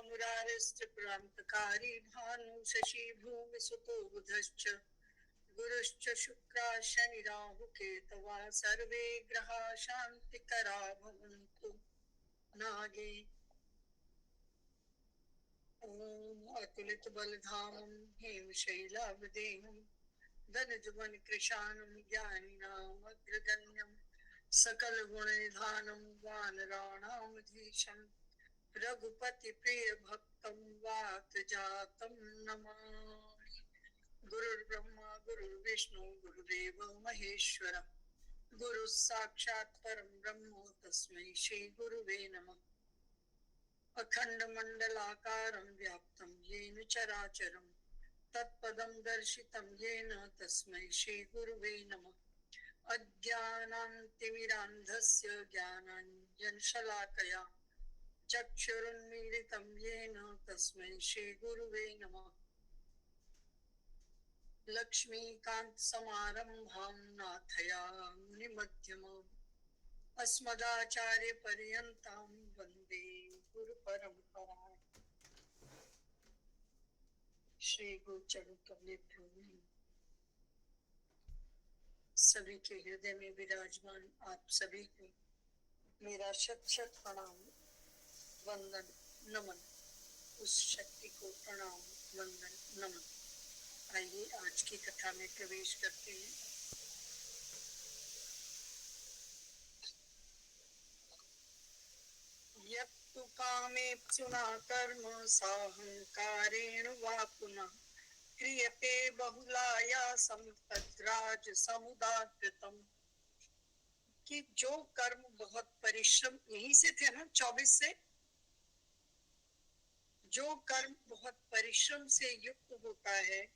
मुरारिस्त्रिपुरान्तकारी भानु शशि भूमि सुतो बुधश्च गुरुश्च शुक्रा शनिराहु केतवा सर्वे ग्रहा शान्तिकरा भवन्तु नागे। ओम अतुलित बलधामं हेमशैलावदेहं धनुजवन कृशानं ज्ञानिनां अग्रगण्यं सकल गुण निधानं वानराणामधीशं रघुपति प्रिय भक्तं वात जातं नमामि। गुरुर्ब्रह्मा गुरुर्विष्णु गुरुदेवो महेश्वर गुरु साक्षात् परं ब्रह्म तस्मै श्री गुरुवे नमः। अखंड मंडलाकारं व्याप्तं येन चराचरं तत्पदं दर्शितं येन तस्मै श्री गुरुवे नमः। अज्ञानान्तिमिरान्धस्य ज्ञानाञ्जनशलाकया चक्षुरुन्मीलितं येन तस्मै श्री गुरुवे नमः। लक्ष्मीकांत समारंभां नाथयामुनिमध्यमाम् अस्मदाचार्य पर्यन्तां वन्दे गुरु परंपराम्। श्री गुरु चरण कमलेभ्यो नमः। सभी के हृदय में विराजमान आप सभी को मेरा शत शत प्रणाम वंदन नमन। उस शक्ति को प्रणाम वंदन नमन। आइए आज की कथा में प्रवेश करते हैं। यत्तु कामेप्सुना कर्म साहंकारेण वा पुनः क्रियते बहुलायासं तद्राज समुदाकृतम्। कि जो कर्म बहुत परिश्रम, यहीं से थे ना 24 से, जो कर्म बहुत परिश्रम से युक्त होता है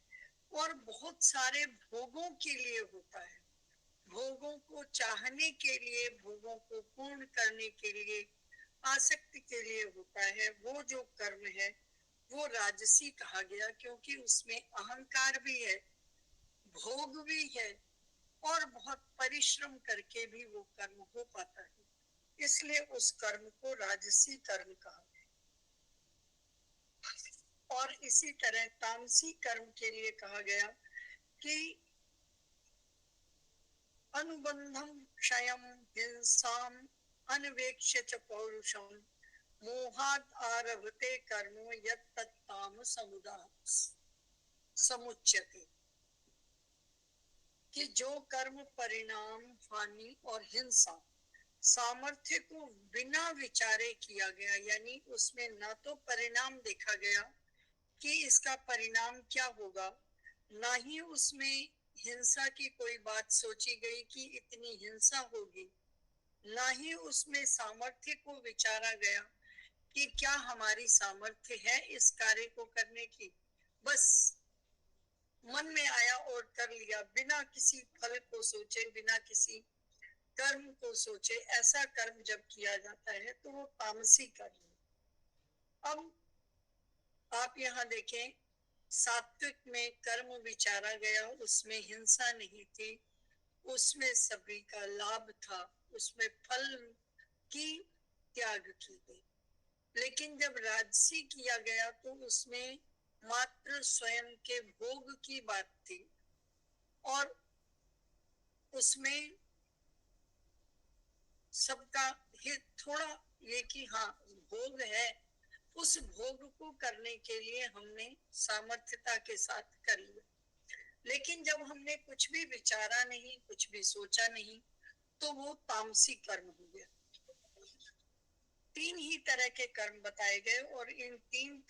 और बहुत सारे भोगों के लिए होता है, भोगों को चाहने के लिए, भोगों को पूर्ण करने के लिए, आसक्ति के लिए होता है, वो जो कर्म है वो राजसी कहा गया, क्योंकि उसमें अहंकार भी है, भोग भी है और बहुत परिश्रम करके भी वो कर्म हो पाता है, इसलिए उस कर्म को राजसी कर्म कहा गया। और इसी तरह तामसी कर्म के लिए कहा गया कि अनुबंधम क्षयम हिंसाम अनवेक्ष्य च पौरुषम मोहाद आरभते कर्मो यत्तत्ताम समुच्यते। कि जो कर्म परिणाम, हानि और हिंसा, सामर्थ्य को बिना विचारे किया गया, यानी उसमें न तो परिणाम देखा गया कि इसका परिणाम क्या होगा, ना ही उसमें हिंसा की कोई बात सोची गई कि इतनी हिंसा होगी, ना ही उसमें सामर्थ्य को विचारा गया कि क्या हमारी सामर्थ्य है इस कार्य को करने की। बस मन में आया और कर लिया, बिना किसी फल को सोचे, बिना किसी कर्म को सोचे। ऐसा कर्म जब किया जाता है तो वो तामसी कर्म है। अब आप यहाँ देखें, सात्विक में कर्म विचारा गया, उसमें हिंसा नहीं थी, उसमें सभी का लाभ था, उसमें फल की त्याग की गई। लेकिन जब राजसी किया गया तो उसमें मात्र स्वयं के भोग की बात थी, और उसमें सबका हित थोड़ा ये कि हाँ भोग है, उस भोग को करने के लिए हमने सामर्थ्यता के साथ कर लिया। लेकिन जब हमने कुछ भी विचारा नहीं, कुछ भी सोचा नहीं, तो वो तामसी कर्म हो गया। तीन ही तरह के कर्म बताए गए और इन तीन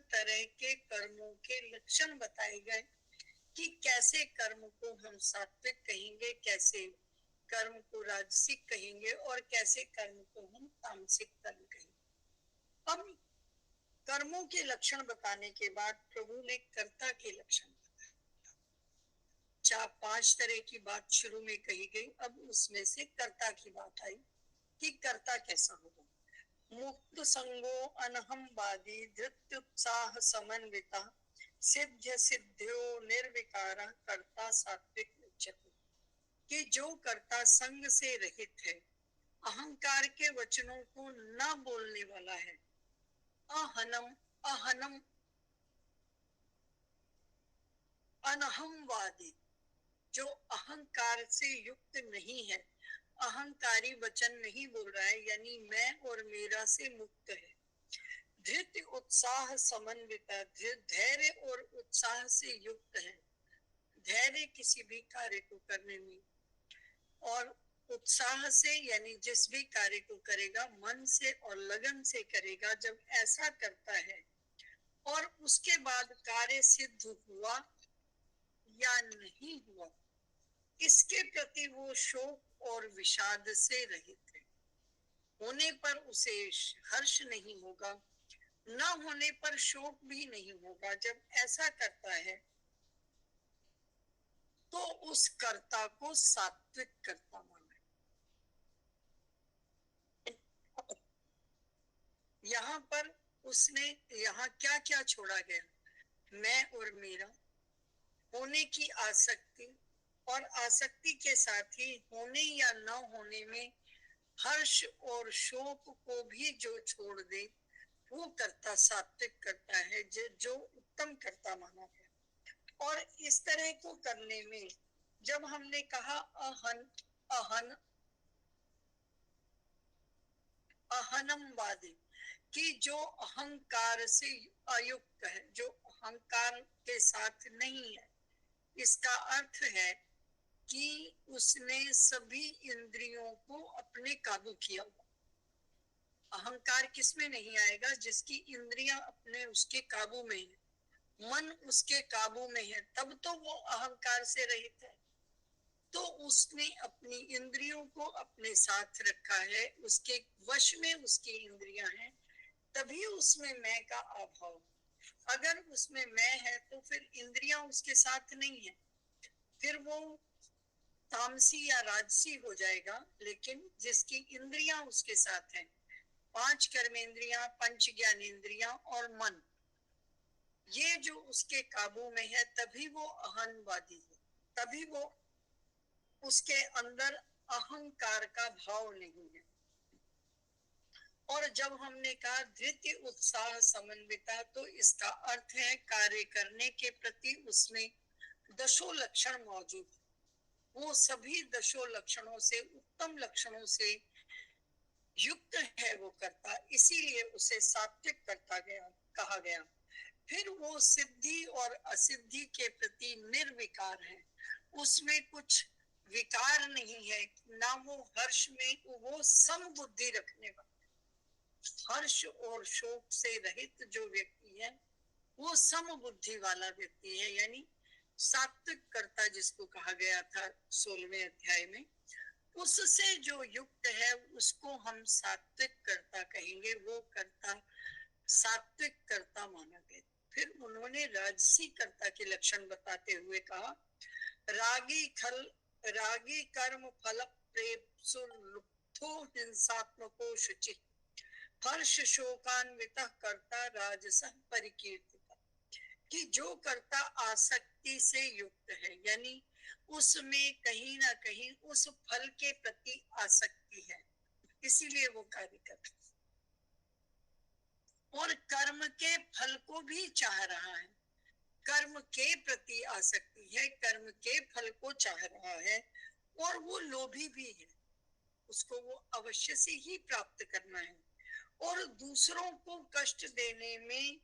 तरह के कर्मों के लक्षण बताए गए कि कैसे कर्म को हम सात्विक कहेंगे, कैसे कर्म को राजसिक कहेंगे और कैसे कर्म को हम तामसिक कर्म कहेंगे। अब कर्मों के लक्षण बताने के बाद प्रभु ने कर्ता के लक्षण बताए। 5 तरह की बात शुरू में कही गई, अब उसमें से कर्ता की बात आई कि कर्ता कैसा होगा। मुक्त संगो अनहमवादी धृत्युत्साह समन्विता सिद्ध सिद्ध्यो निर्विकार कर्ता सात्विक उच्यते। कि जो कर्ता संग से रहित है, अहंकार के वचनों को न बोलने वाला है, अहनम अहनम अनहमवादी, जो अहंकार से युक्त नहीं है, अहंकारी वचन नहीं बोल रहा है, यानी मैं और मेरा से मुक्त है। धृति उत्साह समन्वित, धैर्य और उत्साह से युक्त है। धैर्य किसी भी कार्य को करने में, और उत्साह से यानी जिस भी कार्य को करेगा मन से और लगन से करेगा। जब ऐसा करता है और उसके बाद कार्य सिद्ध हुआ या नहीं हुआ, इसके प्रति वो शोक और विषाद से रहित है। होने पर उसे हर्ष नहीं होगा, न होने पर शोक भी नहीं होगा। जब ऐसा करता है तो उस कर्ता को सात्विक कर्ता माना। यहाँ पर उसने यहाँ क्या क्या छोड़ा गया? मैं और मेरा, होने की आसक्ति, और आसक्ति के साथ ही होने या न होने में हर्ष और शोक को भी जो छोड़ दे, वो कर्ता सात्विक करता है, जो उत्तम कर्ता माना गया। और इस तरह को करने में जब हमने कहा अहन अहन अहनमवादी, कि जो अहंकार से अयुक्त है, जो अहंकार के साथ नहीं है, इसका अर्थ है कि उसने सभी इंद्रियों को अपने काबू किया हुआ। अहंकार किसमें नहीं आएगा? जिसकी इंद्रियां अपने उसके काबू में है, मन उसके काबू में है, तब तो वो अहंकार से रहित है। तो उसने अपनी इंद्रियों को अपने साथ रखा है, उसके वश में उसकी इंद्रियां हैं, तभी उसमें मैं का अभाव। अगर उसमें मैं है तो फिर इंद्रियां उसके साथ नहीं है, फिर वो तामसी या राजसी हो जाएगा। लेकिन जिसकी इंद्रियां उसके साथ हैं, 5 कर्मेंद्रियां, पंच ज्ञानेंद्रियां और मन, ये जो उसके काबू में है, तभी वो अहंवादी है, तभी वो उसके अंदर अहंकार का भाव नहीं है। और जब हमने कहा धृति उत्साह समन्विता, तो इसका अर्थ है कार्य करने के प्रति उसमें दशो लक्षण मौजूद, वो सभी दशो लक्षणों से, उत्तम लक्षणों से युक्त है वो करता, इसीलिए उसे सात्विक करता गया कहा गया। फिर वो सिद्धि और असिद्धि के प्रति निर्विकार है, उसमें कुछ विकार नहीं है, ना वो हर्ष में, वो सम बुद्धि रखने वाला, हर्ष और शोक से रहित जो व्यक्ति है, वो सम बुद्धि वाला व्यक्ति है, यानी सात्विक कर्ता जिसको कहा गया था 16वें अध्याय में, उससे जो युक्त है उसको हम सात्विक कर्ता कहेंगे। वो कर्ता सात्विक कर्ता माना गया। फिर उन्होंने राजसी कर्ता के लक्षण बताते हुए कहा, रागी कर्म फल प्रेप्सु लुप्तो हिंसात्मको शुचि, हर्ष शोकान्वित कर्ता राजसः परिकीर्तिता, कि जो कर्ता आसक्ति से युक्त है, यानी उसमें कहीं ना कहीं उस फल के प्रति आसक्ति है, इसीलिए वो कार्य करता है, और कर्म के फल को भी चाह रहा है, कर्म के प्रति आसक्ति है, कर्म के फल को चाह रहा है, और वो लोभी भी है, उसको वो अवश्य से ही प्राप्त करना है, और दूसरों को कष्ट देने में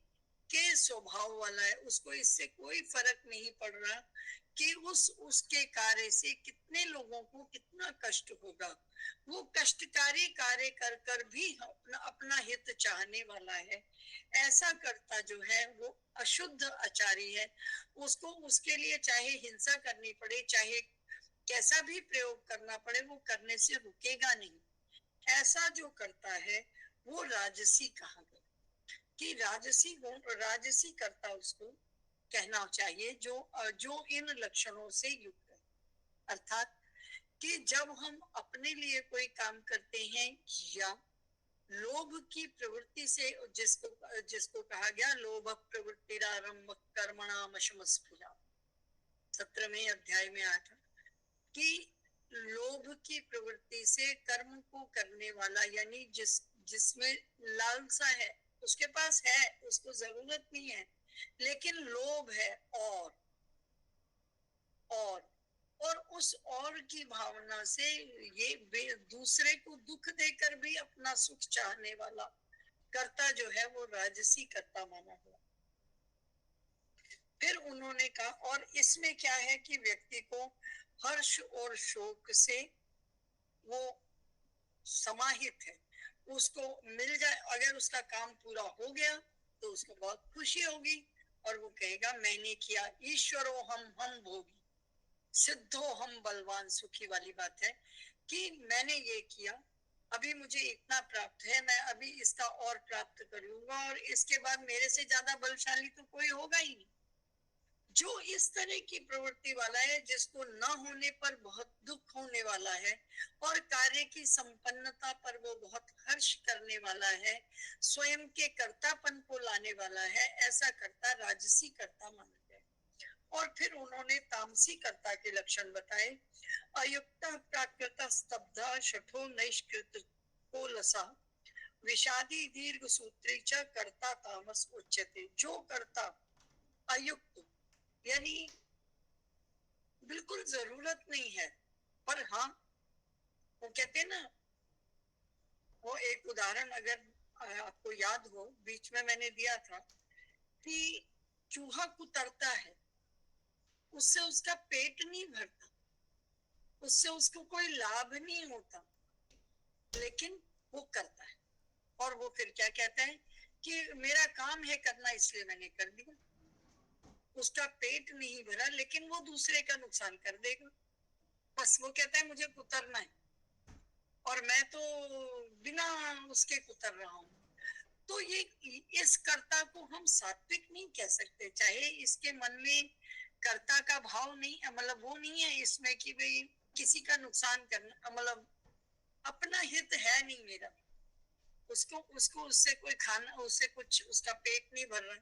के स्वभाव वाला है, उसको इससे कोई फर्क नहीं पड़ रहा कि उसके कार्य से कितने लोगों को कितना कष्ट होगा। वो कष्टकारी कार्य कर कर भी अपना हित चाहने वाला है। ऐसा कर्ता जो है वो अशुद्ध आचारी है, उसको उसके लिए चाहे हिंसा करनी पड़े, चाहे कैसा भी प्रयोग करना पड़े, वो करने से रुकेगा नहीं। ऐसा जो करता है वो राजसी कहा गया, कि राजसी गुण, राजसी कर्ता उसको कहना चाहिए जो इन लक्षणों से युक्त है। अर्थात कि जब हम अपने लिए कोई काम करते हैं या लोभ की प्रवृत्ति से, जिसको कहा गया लोभ प्रवृत्तिरारंभ कर्मणामशमस्पृहा, 17वें अध्याय में आया था कि लोभ की प्रवृत्ति से कर्म को करने वाला, यानी जिसमें लालसा है उसके पास है, उसको जरूरत नहीं है, लेकिन लोभ है और और उस और की भावना से ये दूसरे को दुख देकर भी अपना सुख चाहने वाला कर्ता जो है वो राजसी कर्ता माना हुआ। फिर उन्होंने कहा, और इसमें क्या है कि व्यक्ति को हर्ष और शोक से वो समाहित है, उसको मिल जाए, अगर उसका काम पूरा हो गया तो उसको बहुत खुशी होगी और वो कहेगा मैंने किया, ईश्वरो हम भोगी सिद्धो हम बलवान सुखी वाली बात है कि मैंने ये किया, अभी मुझे इतना प्राप्त है, मैं अभी इसका और प्राप्त करूंगा और इसके बाद मेरे से ज्यादा बलशाली तो कोई होगा ही नहीं। जो इस तरह की प्रवृत्ति वाला है, जिसको न होने पर बहुत दुख होने वाला है और कार्य की संपन्नता पर वो बहुत हर्ष करने वाला है, स्वयं के कर्तापन को लाने वाला है, ऐसा कर्ता राजसी कर्ता माना गया। और फिर उन्होंने तामसी कर्ता के लक्षण बताए। अयुक्त प्राकृत स्तब्धा शठो नैष्कृत को लसा विषादी दीर्घ सूत्री च कर्ता तामस उच्यते। जो कर्ता अयुक्त यानी बिल्कुल जरूरत नहीं है, पर हाँ वो कहते हैं ना, वो एक उदाहरण अगर आपको याद हो बीच में मैंने दिया था कि चूहा कुतरता है, उससे उसका पेट नहीं भरता, उससे उसको कोई लाभ नहीं होता, लेकिन वो करता है। और वो फिर क्या कहता है कि मेरा काम है करना इसलिए मैंने कर दिया। उसका पेट नहीं भरा लेकिन वो दूसरे का नुकसान कर देगा, बस वो कहता है मुझे कुतरना है और मैं तो बिना उसके कुतर रहा हूँ। तो ये इस कर्ता को हम सात्विक नहीं कह सकते, चाहे इसके मन में कर्ता का भाव नहीं, मतलब वो नहीं है इसमें कि भाई किसी का नुकसान करना, मतलब अपना हित है नहीं मेरा, उसको उसको उससे कोई खाना, उससे कुछ उसका पेट नहीं भर रहा,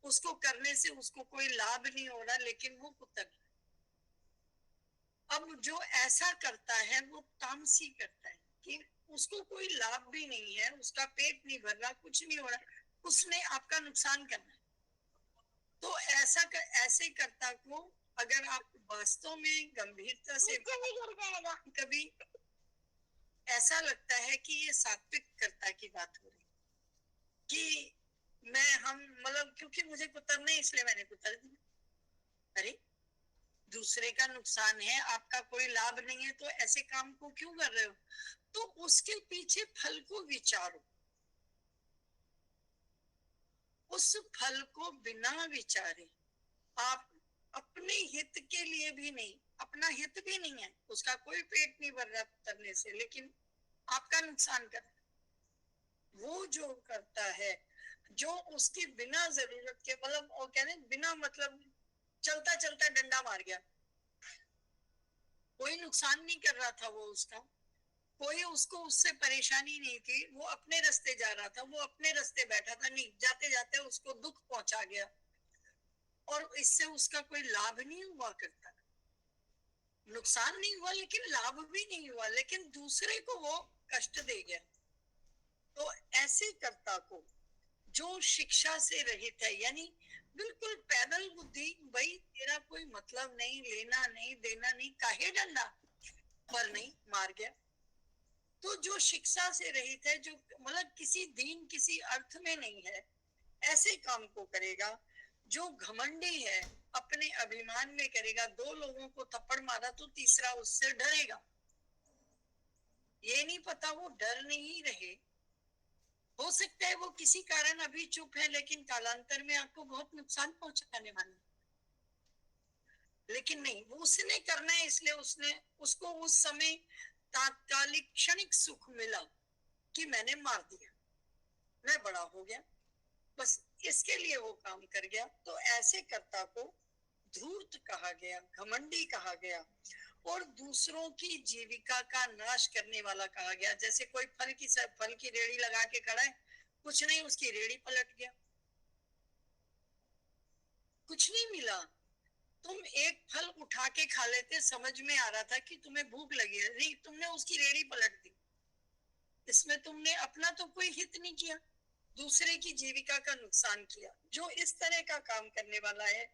उसको करने से उसको कोई लाभ नहीं हो रहा, लेकिन वो कुतर रहा। अब जो ऐसा करता है वो तामसी करता है कि उसको कोई लाभ भी नहीं है, उसका पेट नहीं भर रहा, कुछ नहीं हो रहा, उसने आपका नुकसान करना है। तो ऐसे कर्ता को अगर आप वास्तव में गंभीरता से कभी ऐसा लगता है कि ये सात्विक कर्ता की बात हो रही कि हम मतलब क्योंकि मुझे कुतरना है इसलिए मैंने कुतर दिया। अरे दूसरे का नुकसान है, आपका कोई लाभ नहीं है, तो ऐसे काम को क्यों कर रहे हो? तो उसके पीछे फल को विचारो, उस फल को बिना विचारे आप अपने हित के लिए भी नहीं, अपना हित भी नहीं है, उसका कोई पेट नहीं भर रहा करने से, लेकिन आपका नुकसान कर रहा है। वो जो करता है, जो उसकी बिना जरूरत के, मतलब वो कहते हैं बिना मतलब चलता चलता डंडा मार गया, कोई नुकसान नहीं कर रहा था वो उसका, कोई उसको उससे परेशानी नहीं थी, वो अपने रास्ते जा रहा था, वो अपने रास्ते बैठा था, नहीं जाते जाते उसको दुख पहुंचा गया और इससे उसका कोई लाभ नहीं हुआ करता, नुकसान नहीं हुआ लेकिन लाभ भी नहीं हुआ, लेकिन दूसरे को वो कष्ट दे गया। तो ऐसे कर्ता को जो शिक्षा से रहित है, यानी बिल्कुल पैदल बुद्धि, भाई तेरा कोई मतलब नहीं, लेना नहीं देना नहीं, काहे डंडा पर नहीं मार गया, तो जो शिक्षा से रहित है, जो मतलब किसी दीन किसी अर्थ में नहीं है, ऐसे काम को करेगा। जो घमंडी है अपने अभिमान में करेगा, दो लोगों को थप्पड़ मारा तो तीसरा उससे डरेगा, ये नहीं पता वो डर नहीं रहे, हो सकता है वो किसी कारण अभी चुप है लेकिन कालांतर में आपको बहुत नुकसान पहुंचाने वाला, लेकिन नहीं, वो उसने करना है इसलिए उसने उसको उस समय तात्कालिक क्षणिक सुख मिला कि मैंने मार दिया, मैं बड़ा हो गया, बस इसके लिए वो काम कर गया। तो ऐसे कर्ता को धूर्त कहा गया, घमंडी कहा गया और दूसरों की जीविका का नाश करने वाला कहा गया। जैसे कोई फल की रेड़ी लगा के खड़ा है, कुछ नहीं, उसकी रेड़ी पलट गया, कुछ नहीं मिला, तुम एक फल उठा के खा लेते, समझ में आ रहा था कि तुम्हें भूख लगी है, नहीं तुमने उसकी रेड़ी पलट दी, इसमें तुमने अपना तो कोई हित नहीं किया, दूसरे की जीविका का नुकसान किया। जो इस तरह का काम करने वाला है,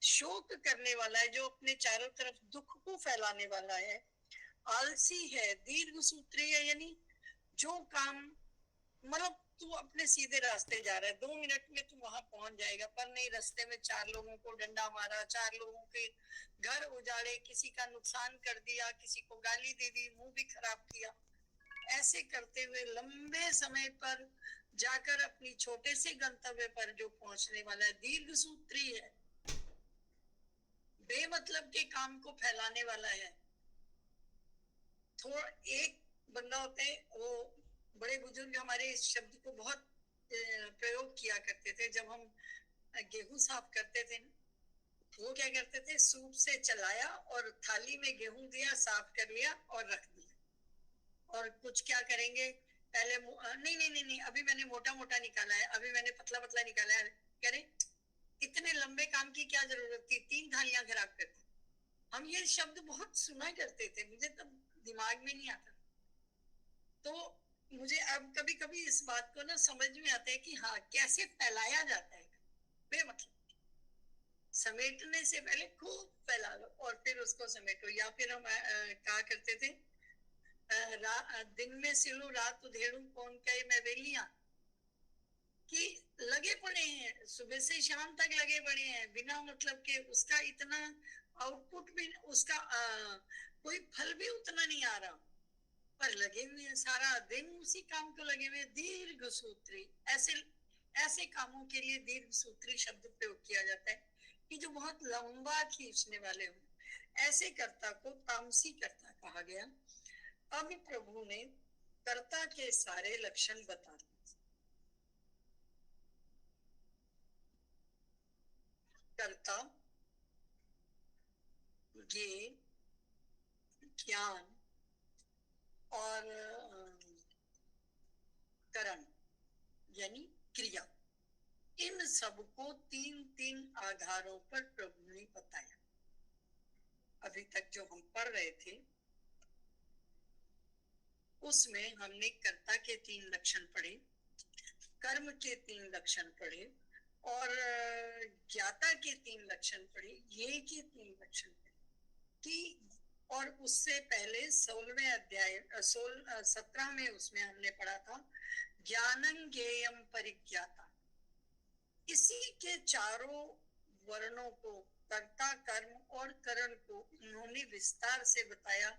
शोक करने वाला है, जो अपने चारों तरफ दुख को फैलाने वाला है, आलसी है, दीर्घ सूत्री है, यानी जो काम मतलब तू अपने सीधे रास्ते जा रहा है, 2 मिनट में तू वहां पहुंच जाएगा, पर नहीं, रास्ते में 4 लोगों को डंडा मारा, 4 लोगों के घर उजाड़े, किसी का नुकसान कर दिया, किसी को गाली दे दी, मुंह भी खराब किया। ऐसे करते हुए लंबे समय पर जाकर अपनी छोटे से गंतव्य पर जो पहुंचने वाला है, दीर्घ सूत्री है, बेमतलब के काम को फैलाने वाला है। थोड़ा एक बंदा होते हैं, वो बड़े बुजुर्ग हमारे इस शब्द को बहुत प्रयोग किया करते थे। जब हम गेहूं साफ करते थे, वो क्या करते थे, सूप से चलाया और थाली में गेहूं दिया, साफ कर लिया और रख दिया। और कुछ क्या करेंगे, पहले नहीं नहीं नहीं नहीं, अभी मैंने मोटा मोटा निकाला है, अभी मैंने पतला पतला निकाला है। करें, इतने लंबे काम की क्या जरूरत थी, 3 थालियां खराब कर दी। हम ये शब्द बहुत सुना करते थे, मुझे तब दिमाग में नहीं आता। तो मुझे अब कभी कभी इस बात को ना समझ में आता है कि हाँ, कैसे फैलाया जाता है बेमतलब। समेटने से पहले खूब फैला लो और फिर उसको समेटो। या फिर हम कहा करते थे, दिन में सिलू रात उधेड़ू कौन कहे मैं वेलियां, कि लगे पड़े हैं, सुबह से शाम तक लगे पड़े हैं, बिना मतलब के उसका इतना आउटपुट भी, उसका कोई फल भी उतना नहीं आ रहा, पर लगे हुए हैं, सारा दिन उसी काम को लगे हुए। दीर्घ सूत्री, ऐसे ऐसे कामों के लिए दीर्घ सूत्री शब्द प्रयोग किया जाता है कि जो बहुत लंबा खींचने वाले हो। ऐसे कर्ता को तामसी कर्ता कहा गया। अब प्रभु ने कर्ता के सारे लक्षण बता दिए। कर्ता, ये ज्ञान और करण यानी क्रिया, इन सबको 3-3 आधारों पर प्रभु ने बताया। अभी तक जो हम पढ़ रहे थे उसमें हमने कर्ता के 3 लक्षण पढ़े, कर्म के 3 लक्षण पढ़े और ज्ञाता के 3 लक्षण पढ़े, ये के 3 लक्षण पढ़े कि, और उससे पहले 16वें अध्याय 17 में उसमें हमने पढ़ा था ज्ञानं ज्ञेयं परिज्ञाता। इसी के चारों वर्णों को, कर्ता, कर्म और करण को उन्होंने विस्तार से बताया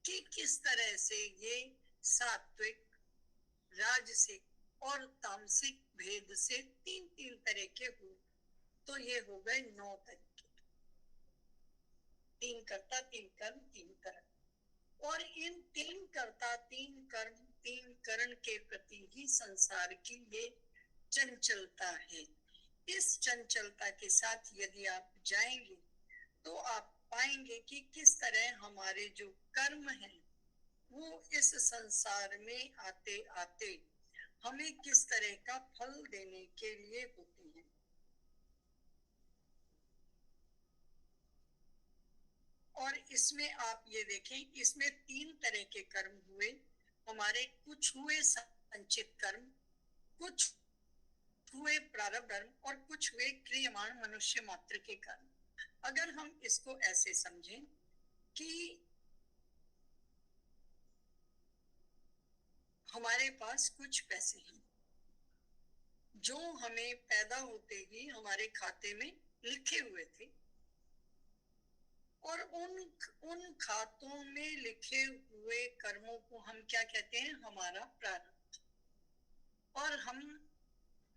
कि किस तरह से ये सात्विक, राजसिक और तामसिक भेद से 3-3 तरह के हुए। तो ये हो गए 9 तरीके, 3 कर्ता, 3 कर्म, 3 करण। और इन 3 कर्ता, 3 कर्म, 3 करण के प्रति ही संसार की ये चंचलता है। इस चंचलता के साथ यदि आप जाएंगे तो आप पाएंगे कि किस तरह हमारे जो कर्म हैं वो इस संसार में आते आते हमें किस तरह का फल देने के लिए होते हैं। और इसमें आप ये देखें, इसमें 3 तरह के कर्म हुए हमारे। कुछ हुए संचित कर्म, कुछ हुए प्रारब्ध कर्म और कुछ हुए क्रियमाण मनुष्य मात्र के कर्म। अगर हम इसको ऐसे समझें कि हमारे पास कुछ पैसे हैं जो हमें पैदा होते ही हमारे खाते में लिखे हुए थे, और उन खातों में लिखे हुए कर्मों को हम क्या कहते हैं, हमारा प्रारब्ध। और हम,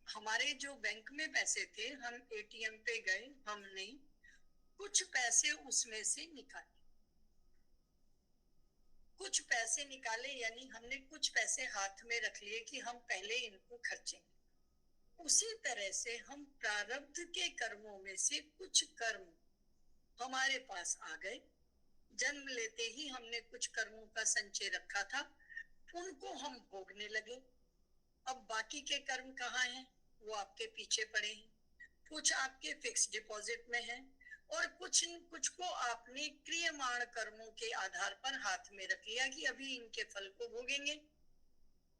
हमारे जो बैंक में पैसे थे, हम एटीएम पे गए, हमने कुछ पैसे उसमें से निकाले, कुछ पैसे निकाले यानी हमने कुछ पैसे हाथ में रख लिए कि हम पहले इनको खर्चेंगे। उसी तरह से हम प्रारब्ध के कर्मों में से कुछ कर्म हमारे पास आ गए, जन्म लेते ही हमने कुछ कर्मों का संचय रखा था, उनको हम भोगने लगे। अब बाकी के कर्म कहाँ हैं, वो आपके पीछे पड़े हैं। कुछ आपके फिक्स डिपॉजिट में है और कुछ को आपने क्रियमाण कर्मों के आधार पर हाथ में रख लिया कि अभी इनके फल को भोगेंगे।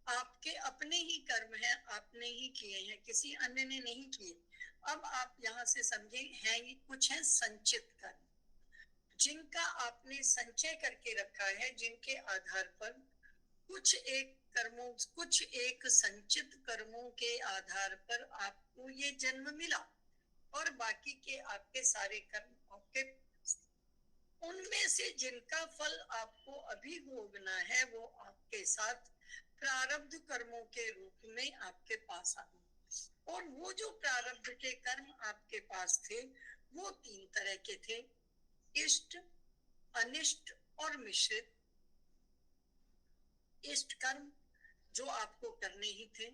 आपके अपने ही कर्म हैं, आपने ही किए हैं, किसी अन्य ने नहीं किए। अब आप यहाँ से समझे हैं, ये कुछ है संचित कर्म, जिनका आपने संचय करके रखा है, जिनके आधार पर कुछ एक संचित कर्मों के आधार पर आपको ये जन्म मिला, और बाकी के आपके सारे कर्म आपके, उनमें से जिनका फल आपको अभी भोगना है वो आपके साथ प्रारब्ध कर्मों के रूप में आपके पास आ गए। और वो जो प्रारब्ध के कर्म आपके पास थे वो 3 तरह के थे, इष्ट, अनिष्ट और मिश्रित। इष्ट कर्म जो आपको करने ही थे,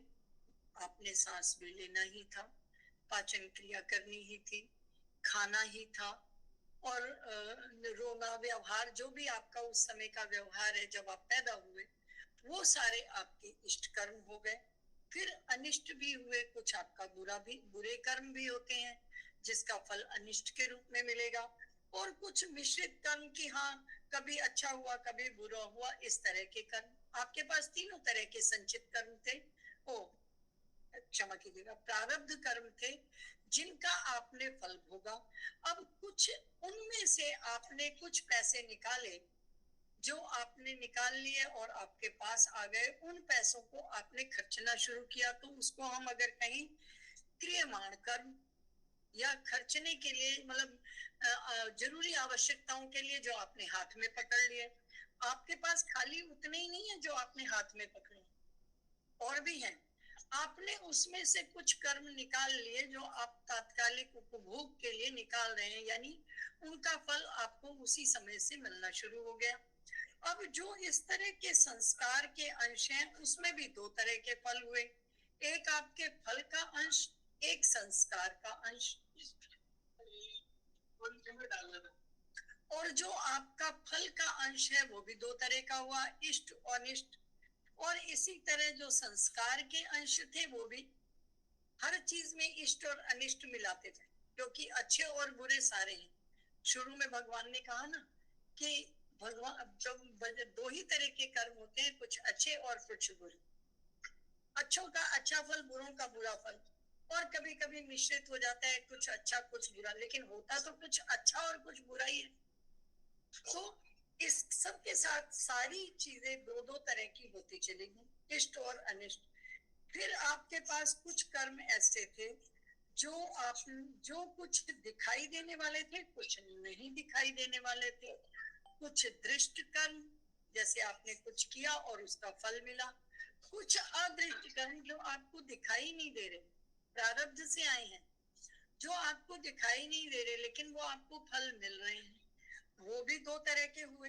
आपने सांस भी लेना ही था, पाचन क्रिया करनी ही थी, खाना ही था, और रोना, व्यवहार जो भी आपका उस समय का व्यवहार है जब आप पैदा हुए, वो सारे आपके इष्ट कर्म हो गए। फिर अनिष्ट भी हुए, कुछ आपका बुरे कर्म भी होते हैं जिसका फल अनिष्ट के रूप में मिलेगा, और कुछ मिश्रित कर्म की, हाँ कभी अच्छा हुआ कभी बुरा हुआ, इस तरह के कर्म आपके पास तीनों तरह के संचित कर्म थे। ओ क्षमा कीजिएगा, प्रारब्ध कर्म थे जिनका आपने फल भोगा। अब कुछ उनमें से आपने कुछ पैसे निकाले, जो आपने निकाल लिए और आपके पास आ गए, उन पैसों को आपने खर्चना शुरू किया, तो उसको हम अगर कहीं क्रियमाण कर्म या खर्चने के लिए, मतलब जरूरी आवश्यकताओं के लिए जो आपने हाथ में पकड़ लिए। आपके पास खाली उतने ही नहीं है जो आपने हाथ में पकड़े, और भी हैं। आपने उसमें से कुछ कर्म निकाल लिए जो आप तात्कालिक उपभोग के लिए निकाल रहे हैं, यानी उनका फल आपको उसी समय से मिलना शुरू हो गया। अब जो इस तरह के संस्कार के अंश हैं, उसमें भी 2 तरह के फल हुए, एक आपके फल का अंश, एक संस्कार का अंश। और जो आपका फल का अंश है वो भी 2 तरह का हुआ, इष्ट और अनिष्ट। और इसी तरह जो संस्कार के अंश थे वो भी, हर चीज में इष्ट और अनिष्ट मिलाते थे, क्योंकि अच्छे और बुरे सारे हैं। शुरू में भगवान ने कहा ना कि भगवान जब 2 ही तरह के कर्म होते हैं, कुछ अच्छे और कुछ बुरे, अच्छों का अच्छा फल, बुरों का बुरा फल, और कभी कभी मिश्रित हो जाता है, कुछ अच्छा कुछ बुरा, लेकिन होता तो कुछ अच्छा और कुछ बुरा ही है। तो इस सब के साथ सारी चीजें 2-2 तरह की होती चलेगी, इष्ट और अनिष्ट। फिर आपके पास कुछ कर्म ऐसे थे जो कुछ दिखाई देने वाले थे, कुछ नहीं दिखाई देने वाले थे। कुछ दृष्ट कर्म, जैसे आपने कुछ किया और उसका फल मिला। कुछ अदृष्ट कर्म जो आपको दिखाई नहीं दे रहे, प्रारब्ध से आए हैं, जो आपको दिखाई नहीं दे रहे लेकिन वो आपको फल मिल रहे हैं, वो भी 2 तरह के हुए।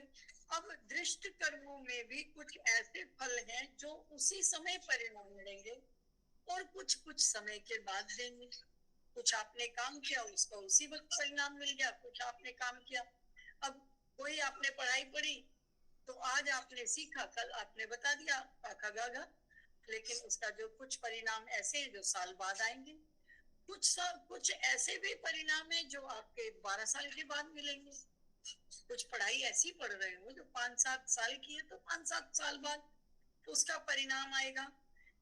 अब दृष्ट कर्मों में भी कुछ ऐसे फल हैं जो उसी समय परिणाम मिलेंगे, और कुछ कुछ समय के बाद देंगे। कुछ आपने काम किया, उसका उसी वक्त परिणाम मिल गया, कुछ आपने काम किया, अब कोई आपने पढ़ाई पढ़ी तो आज आपने सीखा, कल आपने बता दिया पाखा गागा, लेकिन उसका जो कुछ परिणाम ऐसे हैं जो साल बाद आएंगे। कुछ ऐसे भी परिणाम है जो आपके 12 साल के बाद मिलेंगे। कुछ पढ़ाई ऐसी पढ़ रहे हो जो 5-7 साल की है, तो 5-7 साल बाद उसका परिणाम आएगा।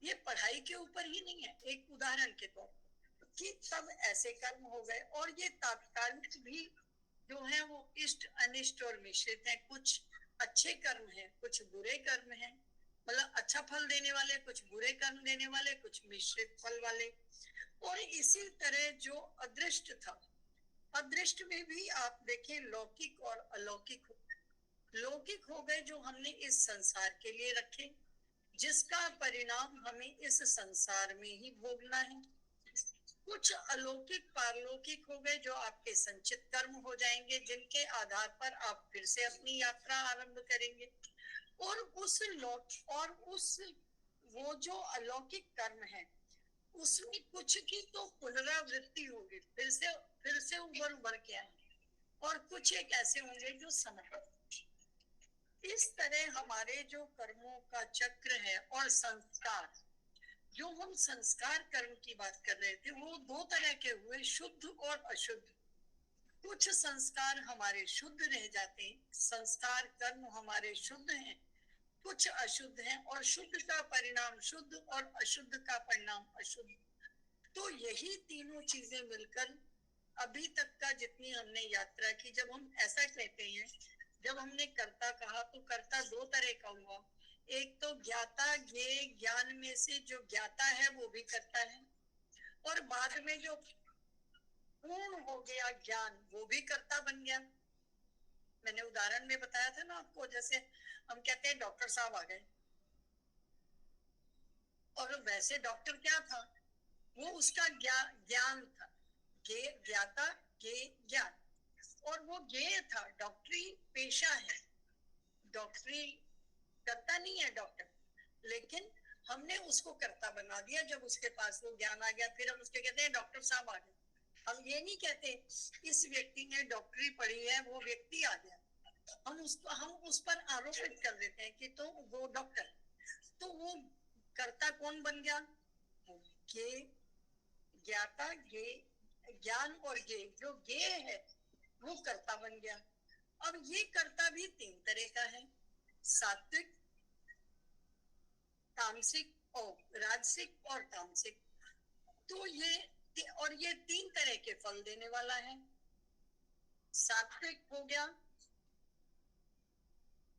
ये पढ़ाई के ऊपर ही नहीं है, एक उदाहरण के तौर पर कि तब ऐसे कर्म हो गए। और ये तात्कालिक भी जो है वो इष्ट अनिष्ट और मिश्रित है, कुछ अच्छे कर्म हैं, कुछ बुरे कर्म हैं, मतलब अच्छा फल देने वाले, कुछ बुरे कर्म देने वाले, कुछ मिश्रित फल वाले। और इसी तरह जो अदृष्ट था, अदृष्ट में भी आप देखें लौकिक और अलौकिक। लौकिक हो गए जो हमने इस संसार के लिए रखे, जिसका परिणाम हमें इस संसार में ही भोगना है। कुछ अलौकिक पारलौकिक हो गए जो आपके संचित कर्म हो जाएंगे, जिनके आधार पर आप फिर से अपनी यात्रा आरंभ करेंगे। और उस वो जो अलौकिक कर्म है उसमें कुछ की तो पुनरावृत्ति होगी, फिर से उभर के आएंगे, और कुछ एक ऐसे होंगे जो समर्पण। इस तरह हमारे जो कर्मों का चक्र है, और संस्कार, जो हम संस्कार कर्म की बात कर रहे थे वो 2 तरह के हुए, शुद्ध और अशुद्ध। कुछ संस्कार हमारे शुद्ध रह जाते हैं, संस्कार कर्म हमारे शुद्ध हैं, कुछ अशुद्ध हैं, और शुद्ध का परिणाम शुद्ध और अशुद्ध का परिणाम अशुद्ध। तो यही तीनों चीजें मिलकर अभी तक का जितनी हमने यात्रा की, जब हम ऐसा कहते हैं, जब हमने कर्ता कहा तो कर्ता दो तरह का हुआ। एक तो ज्ञाता, ज्ञेय, ज्ञान में से जो ज्ञाता है वो भी कर्ता है, और बाद में जो पूर्ण हो गया ज्ञान वो भी कर्ता बन गया। मैंने उदाहरण में बताया था ना आपको, जैसे हम कहते हैं डॉक्टर साहब आ गए, और वैसे डॉक्टर क्या था, वो उसका ज्ञान था, ज्ञाता, ज्ञान, और वो ज्ञेय था। डॉक्टरी पेशा है, डॉक्टरी करता नहीं है डॉक्टर, लेकिन हमने उसको कर्ता बना दिया जब उसके पास वो ज्ञान आ गया। फिर हम उसके कहते हैं डॉक्टर साहब आ गए। हम ये नहीं कहते इस व्यक्ति ने डॉक्टरी पढ़ी है, वो व्यक्ति आ गया। हम उस पर आरोपित कर देते हैं कि तो वो डॉक्टर, तो वो कर्ता कौन बन गया? ज्ञाता, ज्ञान और ज्ञेय, जो ज्ञेय है वो कर्ता बन गया। अब ये कर्ता भी तीन तरह का है, सात्विक, तामसिक और राजसिक और तामसिक। तो ये तीन तरह के फल देने वाला है। सात्विक हो गया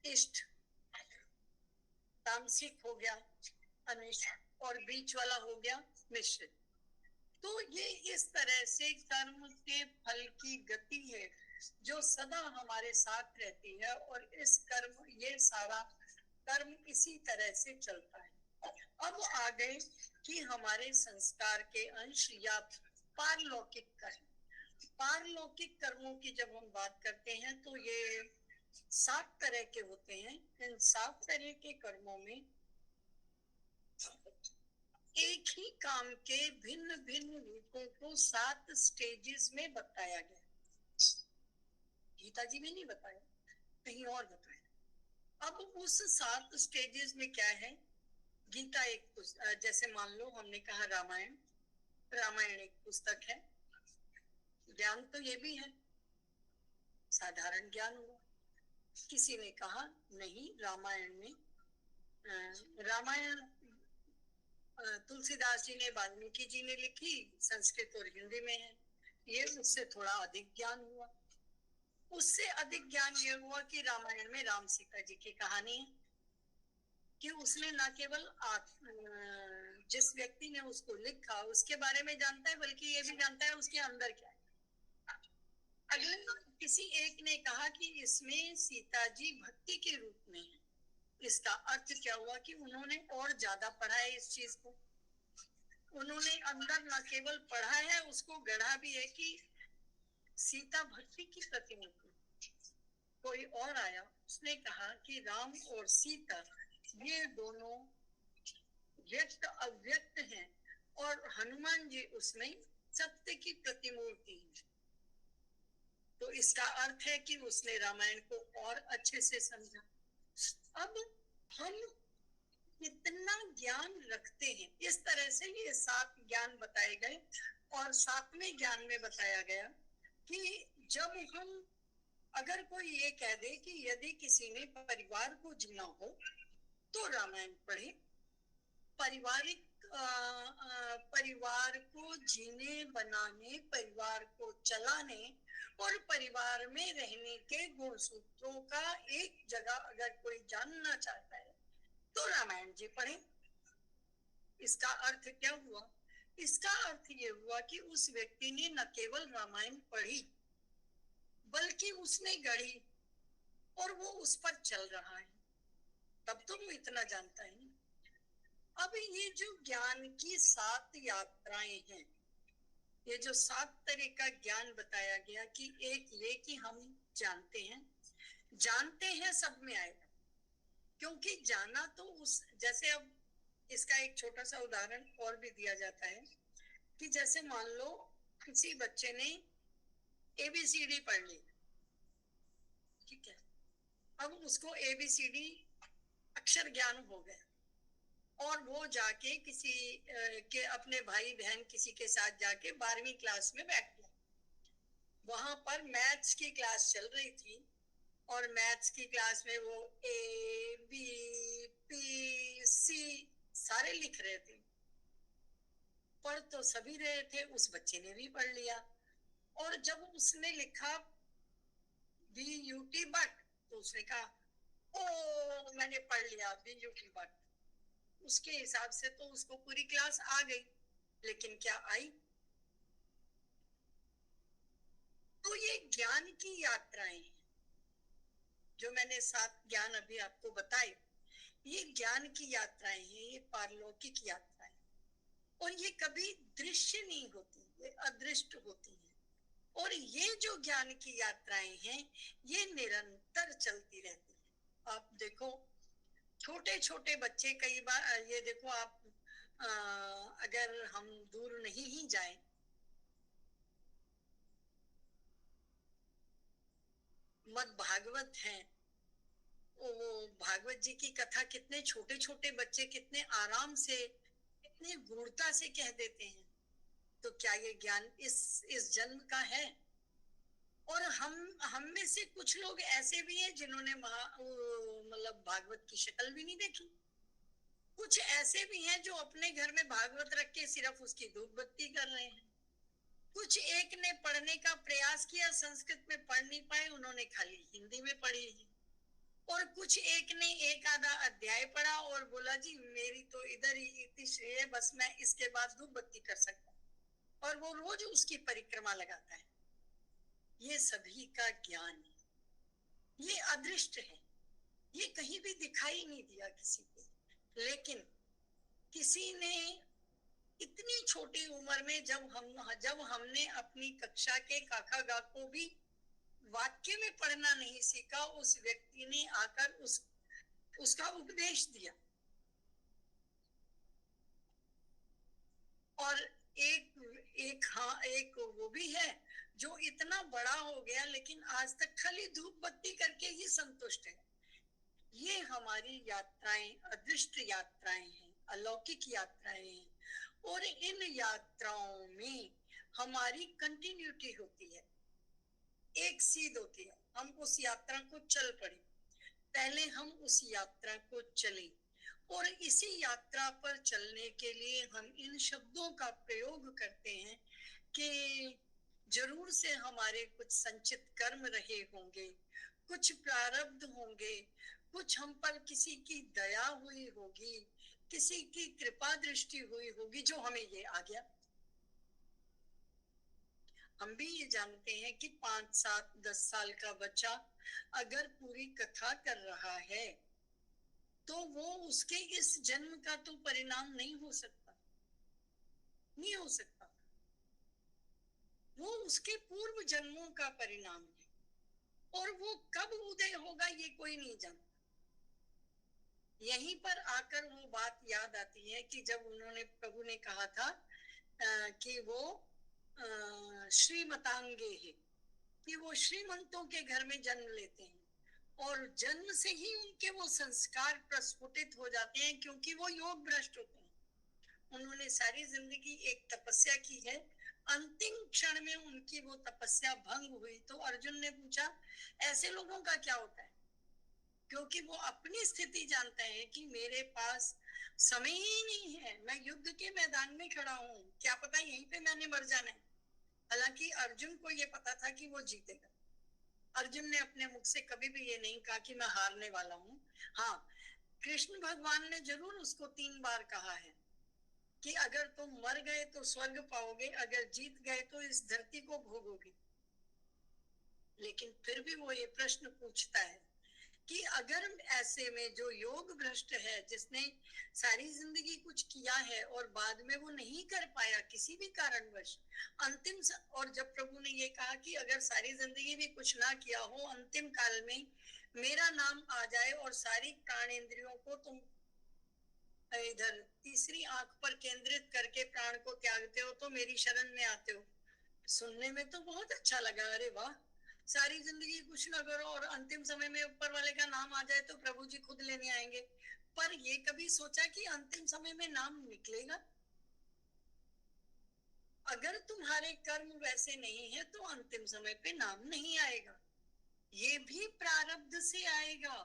इष्ट, तामसिक हो गया अनिष्ट, और बीच वाला हो गया मिश्रित। तो ये इस तरह से कर्म के फल की गति है जो सदा हमारे साथ रहती है, और इस कर्म, ये सारा कर्म इसी तरह से चलता है। अब आ गए कि हमारे संस्कार के अंश या पारलौकिक कर्म। पारलौकिक कर्मों की जब हम बात करते हैं तो ये 7 तरह के होते हैं। इन 7 तरह के कर्मों में एक ही काम के भिन्न भिन्न रूपों को 7 स्टेजेस में बताया गया। गीता जी में नहीं बताया, कहीं और बताया। अब उस 7 स्टेजेस में क्या है? गीता एक, जैसे मान लो हमने कहा रामायण, रामायण एक पुस्तक है। ज्ञान तो ये भी है, साधारण ज्ञान हुआ। किसी ने कहा नहीं, रामायण में, रामायण तुलसीदास जी ने, वाल्मीकि जी ने लिखी, संस्कृत और हिंदी में है, ये उससे थोड़ा अधिक ज्ञान हुआ। उससे अधिक ज्ञान ये हुआ कि रामायण में राम सीता जी की कहानी है, कि उसने न केवल जिस व्यक्ति ने उसको लिखा उसके बारे में जानता है, बल्कि ये भी जानता है उसके अंदर क्या है। अगले किसी एक ने कहा कि इसमें सीता जी भक्ति के रूप में है। इसका अर्थ क्या हुआ कि उन्होंने और ज्यादा पढ़ा है इस चीज को, उन्होंने अंदर न केवल पढ़ा है, उसको गढ़ा भी है कि सीता भक्ति की प्रतिमूर्ति। कोई और आया, उसने कहा कि राम और सीता ये दोनों व्यक्त अव्यक्त हैं, और हनुमान जी उसमें सत्य की प्रतिमूर्ति है। तो इसका अर्थ है कि उसने रामायण को और अच्छे से समझा। अब हम कितना ज्ञान रखते हैं, इस तरह से ये 7 ज्ञान बताए गए। और 7वें ज्ञान में बताया गया कि जब हम, अगर कोई ये कह दे कि यदि किसी ने परिवार को जीना हो तो रामायण पढ़े, पारिवारिक परिवार को जीने, बनाने, परिवार को चलाने और परिवार में रहने के गुण सूत्रों का एक जगह अगर कोई जानना चाहता है तो रामायण जी पढ़े। इसका अर्थ क्या हुआ? इसका अर्थ ये हुआ कि उस व्यक्ति ने न केवल रामायण पढ़ी, बल्कि उसने गढ़ी और वो उस पर चल रहा है, तब तो वो इतना जानता है। अब ये जो ज्ञान की 7 यात्राएं हैं, ये जो 7 तरह का ज्ञान बताया गया कि एक ये कि हम जानते हैं सब में आएगा, क्योंकि जाना तो उस, जैसे अब इसका एक छोटा सा उदाहरण और भी दिया जाता है कि जैसे मान लो किसी बच्चे ने ABCD पढ़ ली, ठीक है, अब उसको ABCD अक्षर ज्ञान हो गया, और वो जाके किसी के अपने भाई बहन किसी के साथ जाके 12वीं क्लास में बैठ गया। वहां पर मैथ्स की क्लास चल रही थी, और मैथ्स की क्लास में वो A B P C सारे लिख रहे थे। पढ़ तो सभी रहे थे, उस बच्चे ने भी पढ़ लिया। और जब उसने लिखा BUT बट, तो उसने कहा ओ मैंने पढ़ लिया BUT बट। उसके हिसाब से तो उसको पूरी क्लास आ गई, लेकिन क्या आई? तो ये ज्ञान की यात्राएं हैं, जो मैंने 7 ज्ञान अभी आपको बताए, ये ज्ञान की यात्राएं हैं, ये पारलौकिक यात्राएं, और ये कभी दृश्य नहीं होती, ये अदृष्ट होती हैं। और ये जो ज्ञान की यात्राएं हैं, ये निरंतर चलती रहती है। आप देखो छोटे छोटे बच्चे, कई बार ये देखो आप, अगर हम दूर नहीं ही जाएं, मद भागवत है, वो भागवत जी की कथा कितने छोटे छोटे बच्चे कितने आराम से, कितने गूढ़ता से कह देते हैं। तो क्या ये ज्ञान इस जन्म का है? और हम में से कुछ लोग ऐसे भी हैं जिन्होंने मतलब भागवत की शक्ल भी नहीं देखी। कुछ ऐसे भी हैं जो अपने घर में भागवत रख के सिर्फ उसकी धूप बत्ती कर रहे हैं। कुछ एक ने पढ़ने का प्रयास किया, संस्कृत में पढ़ नहीं पाए, उन्होंने खाली हिंदी में पढ़ी है। और कुछ एक ने एक आधा अध्याय पढ़ा और बोला जी मेरी तो इधर ही इतनी श्रेय है, बस मैं इसके बाद धूप बत्ती कर सकता हूँ, और वो रोज उसकी परिक्रमा लगाता है। ये सभी का ज्ञान है, ये अदृष्ट है, ये कहीं भी दिखाई नहीं दिया किसी को। लेकिन किसी ने इतनी छोटी उम्र में, जब हमने अपनी कक्षा के काका गा को भी वाक्य में पढ़ना नहीं सीखा, उस व्यक्ति ने आकर उसका उपदेश दिया। और एक वो भी है जो इतना बड़ा हो गया लेकिन आज तक खाली धूप बत्ती करके ही संतुष्ट है। ये हमारी यात्राएं अदृष्ट यात्राएं हैं, अलौकिक यात्राएं हैं, और इन यात्राओं में हमारी कंटिन्यूटी होती है, एक सीध होती है। हम उस यात्रा को चल पड़े, पहले हम उस यात्रा को चले, और इसी यात्रा पर चलने के लिए हम इन शब्दों का प्रयोग करते हैं कि जरूर से हमारे कुछ संचित कर्म रहे होंगे, कुछ प्रारब्ध होंगे, कुछ हम पर किसी की दया हुई होगी, किसी की कृपा दृष्टि हुई होगी, जो हमें ये आ गया। हम भी ये जानते हैं कि 5, 7, 10 साल का बच्चा अगर पूरी कथा कर रहा है तो वो उसके इस जन्म का तो परिणाम नहीं हो सकता, नहीं हो सकता। वो उसके पूर्व जन्मों का परिणाम है, और वो कब उदय होगा ये कोई नहीं जानता। यहीं पर आकर वो बात याद आती है कि जब उन्होंने, प्रभु ने कहा था कि वो श्रीमतांगे है, कि वो श्रीमंतों के घर में जन्म लेते हैं, और जन्म से ही उनके वो संस्कार प्रस्फुटित हो जाते हैं, क्योंकि वो योग भ्रष्ट होते हैं। उन्होंने सारी जिंदगी एक तपस्या की है, अंतिम क्षण में उनकी वो तपस्या भंग हुई। तो अर्जुन ने पूछा ऐसे लोगों का क्या होता है? क्योंकि वो अपनी स्थिति जानते हैं कि मेरे पास समय ही नहीं है, मैं युद्ध के मैदान में खड़ा हूँ, क्या पता यहीं पे मैंने मर जाना है। हालांकि अर्जुन को ये पता था कि वो जीतेगा। अर्जुन ने अपने मुख से कभी भी ये नहीं कहा कि मैं हारने वाला हूँ। हाँ, कृष्ण भगवान ने जरूर उसको 3 बार कहा है कि अगर तुम मर गए तो स्वर्ग पाओगे, अगर जीत गए तो इस धरती को भोगोगे। लेकिन फिर भी वो ये प्रश्न पूछता है कि अगर ऐसे में जो योग भ्रष्ट है, जिसने सारी जिंदगी कुछ किया है और बाद में वो नहीं कर पाया किसी भी कारणवश, और जब प्रभु ने ये कहा कि अगर सारी जिंदगी भी कुछ ना किया हो, अंतिम काल में मेरा नाम आ जाए और सारी प्राणेंद्रियों को तुम इधर तीसरी आंख पर केंद्रित करके प्राण को त्यागते हो तो मेरी शरण में आते हो। सुनने में तो बहुत अच्छा लगा, अरे वाह, सारी जिंदगी कुछ ना करो और अंतिम समय में ऊपर वाले का नाम आ जाए तो प्रभु जी खुद लेने आएंगे। पर ये कभी सोचा कि अंतिम समय में नाम निकलेगा? अगर तुम्हारे कर्म वैसे नहीं है तो अंतिम समय पे नाम नहीं आएगा। ये भी प्रारब्ध से आएगा।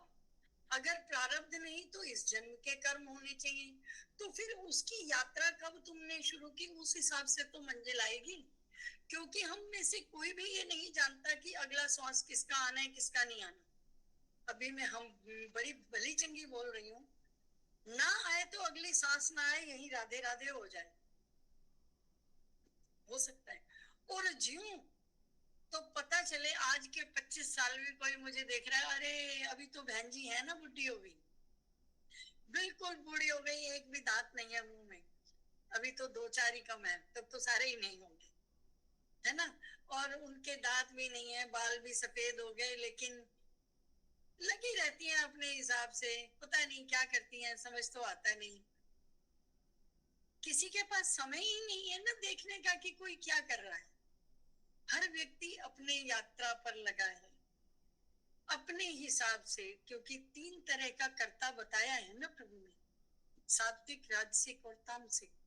अगर प्रारब्ध नहीं तो इस जन्म के कर्म होने चाहिए। तो फिर उसकी यात्रा कब तुमने शुरू की, उस हिसाब से तो मंजिल आएगी। क्योंकि हम में से कोई भी ये नहीं जानता कि अगला श्वास किसका आना है किसका नहीं आना। अभी मैं हम बड़ी भली चंगी बोल रही हूँ, ना आए तो अगली सांस ना आए, यही राधे राधे हो जाए, हो सकता है। और ज्यूं तो पता चले आज के 25 साल में कोई मुझे देख रहा है, अरे अभी तो बहन जी है ना, बुढ़ी हो गई, बिल्कुल बूढ़ी हो गई, एक भी दांत नहीं है मुंह में, अभी तो दो चार ही कम है, तब तो सारे ही नहीं होंगे, है ना। और उनके दांत भी नहीं है, बाल भी सफेद हो गए, लेकिन लगी रहती हैं अपने हिसाब से, पता नहीं क्या करती हैं, समझ तो आता नहीं। किसी के पास समय ही नहीं है ना देखने का कि कोई क्या कर रहा है। हर व्यक्ति अपने यात्रा पर लगा है अपने हिसाब से, क्योंकि 3 तरह का कर्ता बताया है ना प्रभु ने, सात्विक, राजसिक और तामसिक।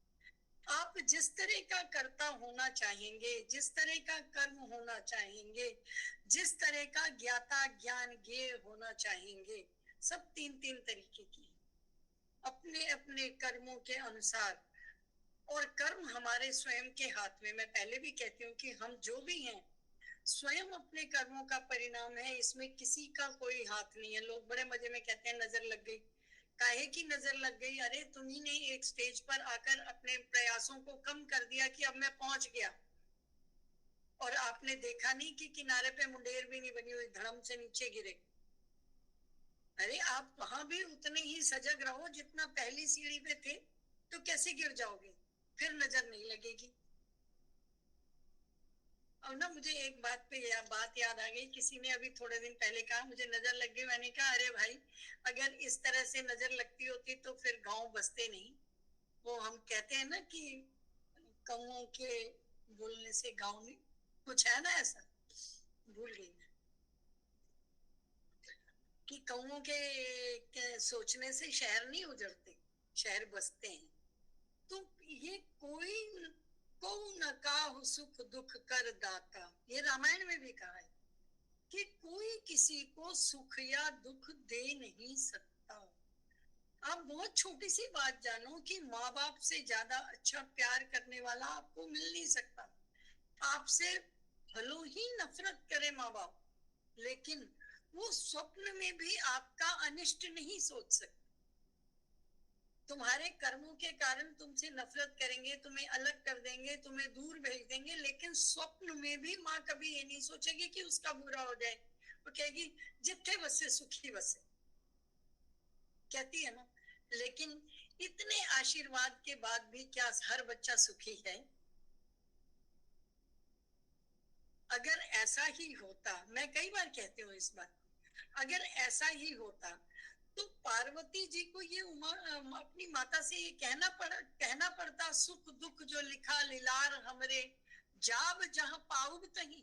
आप जिस तरह का कर्ता होना चाहेंगे, जिस तरह का कर्म होना चाहेंगे, जिस तरह का ज्ञाता ज्ञान ज्ञेय होना चाहेंगे, सब 3-3 तरीके की अपने अपने कर्मों के अनुसार। और कर्म हमारे स्वयं के हाथ में। मैं पहले भी कहती हूँ कि हम जो भी हैं स्वयं अपने कर्मों का परिणाम है, इसमें किसी का कोई हाथ नहीं है। लोग बड़े मजे में कहते हैं नजर लग गई, काहे की नजर लग गई? अरे तुम्ही ने एक स्टेज पर आकर अपने प्रयासों को कम कर दिया कि अब मैं पहुंच गया, और आपने देखा नहीं कि किनारे पे मुंडेर भी नहीं बनी हुई, धड़म से नीचे गिरे। अरे आप वहां भी उतने ही सजग रहो जितना पहली सीढ़ी पे थे, तो कैसे गिर जाओगे? फिर नजर नहीं लगेगी। और ना मुझे एक बात याद आ गई, किसी ने अभी थोड़े दिन पहले कहा मुझे नजर लग गई। मैंने कहा अरे भाई, अगर इस तरह से नजर लगती होती तो फिर गांव बसते नहीं। वो हम कहते हैं ना कि कौओं के बोलने से गांव नहीं, कुछ है ना ऐसा, भूल गई मैं, कि कौओं के सोचने से शहर नहीं उजड़ते, शहर बसते हैं। तो ये कोई को न काहु सुख दुख कर दाता, ये रामायण में भी कहा है कि कोई किसी को सुख या दुख दे नहीं सकता। आप बहुत छोटी सी बात जानो कि माँ बाप से ज्यादा अच्छा प्यार करने वाला आपको मिल नहीं सकता। आपसे भलो ही नफरत करे माँ बाप, लेकिन वो स्वप्न में भी आपका अनिष्ट नहीं सोच सकते। तुम्हारे कर्मों के कारण तुमसे नफरत करेंगे, तुम्हें अलग कर देंगे, तुम्हें दूर भेज देंगे, लेकिन स्वप्न में भी माँ कभी ये नहीं सोचेगी कि उसका बुरा हो जाए। वो कहेगी जिथे बसे सुखी बसे, कहती है ना। लेकिन इतने आशीर्वाद के बाद भी क्या हर बच्चा सुखी है? अगर ऐसा ही होता, मैं कई बार कहती हूँ इस बात, अगर ऐसा ही होता तो पार्वती जी को ये अपनी माता से ये कहना पड़ता, सुख दुख जो लिखा लीलार हमरे, जाब जहां पाऊब तही।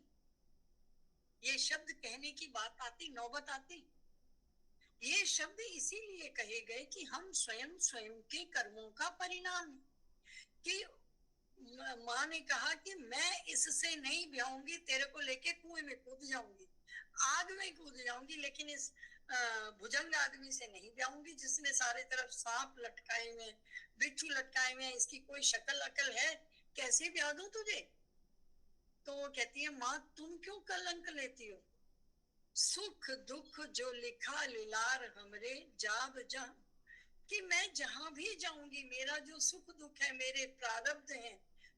ये शब्द कहने की बात आती, नौबत आती। ये शब्द इसीलिए कहे गए कि हम स्वयं स्वयं के कर्मों का परिणाम, कि माँ ने कहा कि मैं इससे नहीं ब्याऊंगी, तेरे को लेके कुएं में कूद जाऊंगी, आग में कूद जाऊंगी, लेकिन इस भुजंग आदमी से नहीं ब्याऊंगी जिसने सारे तरफ सांप लटकाए हुए, बिच्छू लटकाए हुए, इसकी कोई शक्ल अकल है, कैसे ब्याह दूं तुझे? तो वो कहती है माँ तुम क्यों कलंक लेती हो? सुख दुख जो लिखा लीलार हमरे, जाब जहां, कि मैं जहां भी जाऊंगी, मेरा जो सुख दुख है मेरे प्रारब्ध हैं,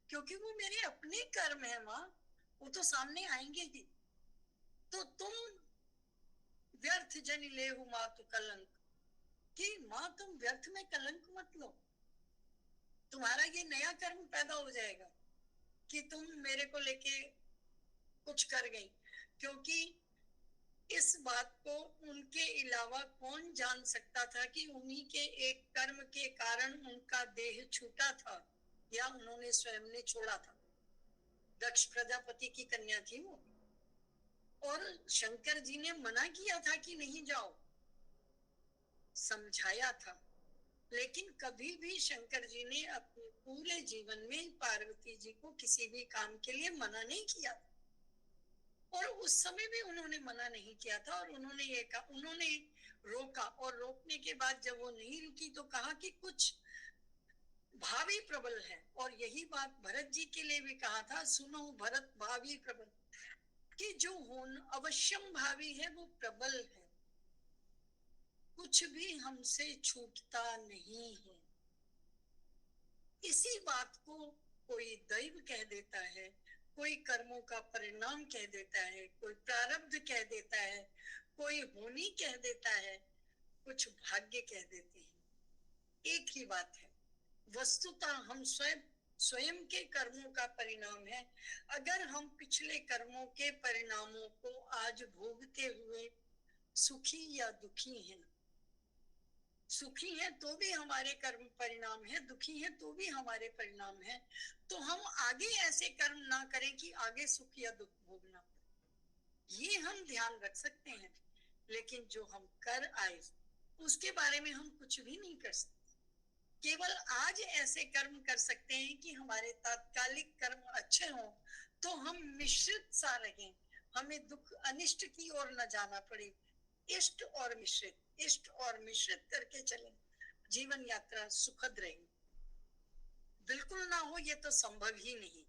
क्योंकि वो मेरे अपने कर्म है माँ, वो तो सामने आएंगे ही। तो तुम व्यर्थ जन ले मातु कलंक, कि माँ तुम व्यर्थ में कलंक मत लो। तुम्हारा ये नया कर्म पैदा हो जाएगा कि तुम मेरे को लेके कुछ कर गई, क्योंकि इस बात को उनके अलावा कौन जान सकता था कि उन्हीं के एक कर्म के कारण उनका देह छूटा था, या उन्होंने स्वयं ने छोड़ा था। दक्ष प्रजापति की कन्या थी वो, और शंकर जी ने मना किया था कि नहीं जाओ, समझाया था, लेकिन कभी भी शंकर जी ने अपने पूरे जीवन में पार्वती जी को किसी भी काम के लिए मना नहीं किया। और उस समय भी उन्होंने मना नहीं किया था, और उन्होंने ये कहा, उन्होंने रोका, और रोकने के बाद जब वो नहीं रुकी तो कहा कि कुछ भावी प्रबल है। और यही बात भरत जी के लिए भी कहा था, सुनो भरत भावी प्रबल, कि जो अवश्यम भावी है वो प्रबल है, कुछ भी हमसे छूटता नहीं है। इसी बात को कोई दैव कह देता है, कोई कर्मों का परिणाम कह देता है, कोई प्रारब्ध कह देता है, कोई होनी कह देता है, कुछ भाग्य कह देते हैं। एक ही बात है, वस्तुतः हम स्वयं स्वयं के कर्मों का परिणाम है। अगर हम पिछले कर्मों के परिणामों को आज भोगते हुए सुखी या दुखी हैं, सुखी है तो भी हमारे कर्म परिणाम है, दुखी है तो भी हमारे परिणाम है, तो हम आगे ऐसे कर्म ना करें कि आगे सुख या दुख भोगना पड़े। ये हम ध्यान रख सकते हैं, लेकिन जो हम कर आए उसके बारे में हम कुछ भी नहीं कर सकते। केवल आज ऐसे कर्म कर सकते हैं कि हमारे तात्कालिक कर्म अच्छे हों तो हम मिश्रित सा रहें, हमें दुख अनिष्ट की ओर न जाना पड़े, इष्ट और मिश्रित, इष्ट और मिश्रित करके चलें, जीवन यात्रा सुखद रहे। बिल्कुल ना हो ये तो संभव ही नहीं।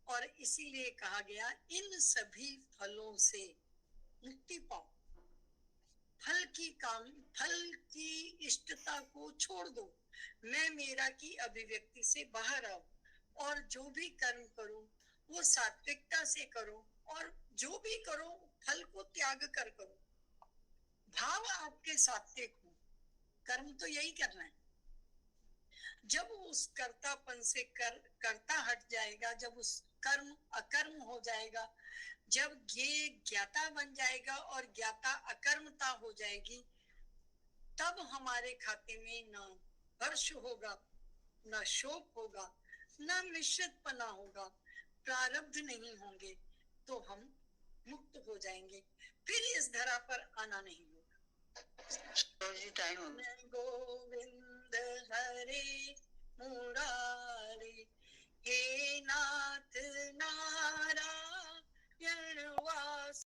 और इसीलिए कहा गया, इन सभी फलों से मुक्ति पाओ, फल की इष्टता को छोड़ दो, मैं मेरा की अभिव्यक्ति से बाहर आओ, और जो भी कर्म करो वो सात्विकता से करो, और जो भी करो फल को त्याग कर करो। भाव आपके सात्विक हो, कर्म तो यही करना है। जब उस कर्तापन से कर्ता हट जाएगा, जब उस कर्म अकर्म हो जाएगा, जब ये ज्ञाता बन जाएगा और ज्ञाता अकर्मता हो जाएगी, तब हमारे खाते में न हर्ष होगा, न शोक होगा, न मिश्रितपना होगा, प्रारब्ध नहीं होंगे, तो हम मुक्त हो जाएंगे, फिर इस धरा पर आना नहीं होगा। गोविंद हरे मुरारी, हे नाथ नारायण वास।